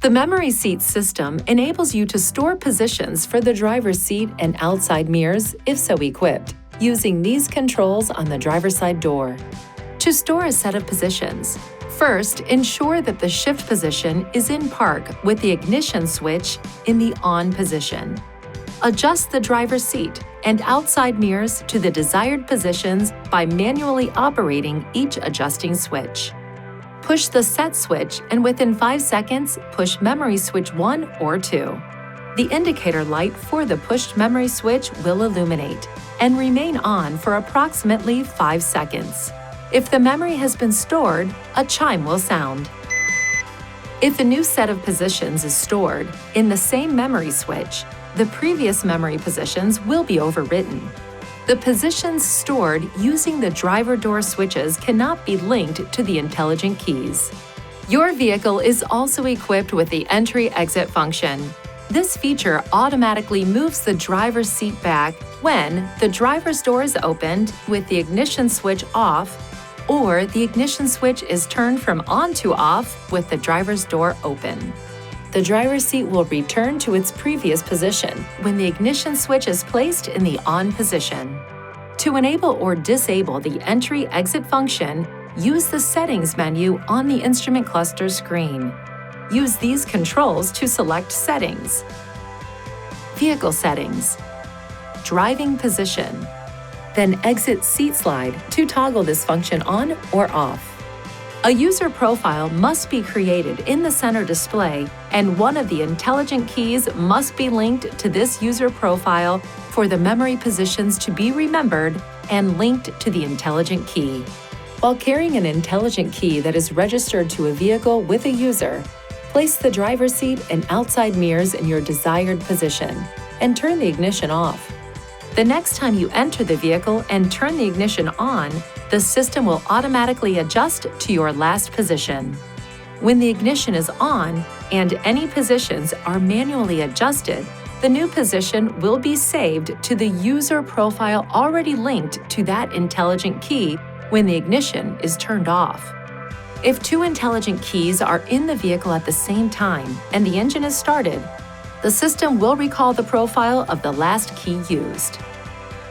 The memory seat system enables you to store positions for the driver's seat and outside mirrors, if so equipped, using these controls on the driver's side door. To store a set of positions, first, ensure that the shift position is in park with the ignition switch in the on position. Adjust the driver's seat and outside mirrors to the desired positions by manually operating each adjusting switch. Push the set switch and within 5 seconds, push memory switch 1 or 2. The indicator light for the pushed memory switch will illuminate and remain on for approximately 5 seconds. If the memory has been stored, a chime will sound. If a new set of positions is stored in the same memory switch, the previous memory positions will be overwritten. The positions stored using the driver door switches cannot be linked to the intelligent keys. Your vehicle is also equipped with the entry-exit function. This feature automatically moves the driver's seat back when the driver's door is opened with the ignition switch off, or the ignition switch is turned from on to off with the driver's door open. The driver's seat will return to its previous position when the ignition switch is placed in the on position. To enable or disable the entry-exit function, use the Settings menu on the instrument cluster screen. Use these controls to select Settings. Vehicle Settings. Driving Position. Then exit Seat Slide to toggle this function on or off. A user profile must be created in the center display, and one of the intelligent keys must be linked to this user profile for the memory positions to be remembered and linked to the intelligent key. While carrying an intelligent key that is registered to a vehicle with a user, place the driver's seat and outside mirrors in your desired position and turn the ignition off. The next time you enter the vehicle and turn the ignition on, the system will automatically adjust to your last position. When the ignition is on and any positions are manually adjusted, the new position will be saved to the user profile already linked to that intelligent key when the ignition is turned off. If 2 intelligent keys are in the vehicle at the same time and the engine is started, the system will recall the profile of the last key used.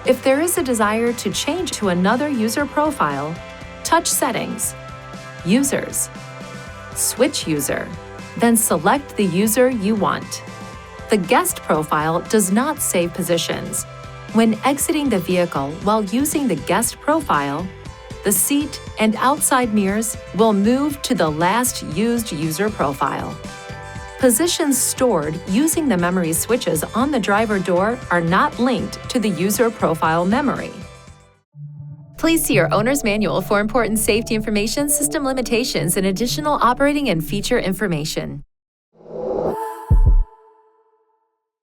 If there is a desire to change to another user profile, touch Settings, Users, Switch User, then select the user you want. The guest profile does not save positions. When exiting the vehicle while using the guest profile, the seat and outside mirrors will move to the last used user profile. Positions stored using the memory switches on the driver door are not linked to the user profile memory. Please see your owner's manual for important safety information, system limitations, and additional operating and feature information.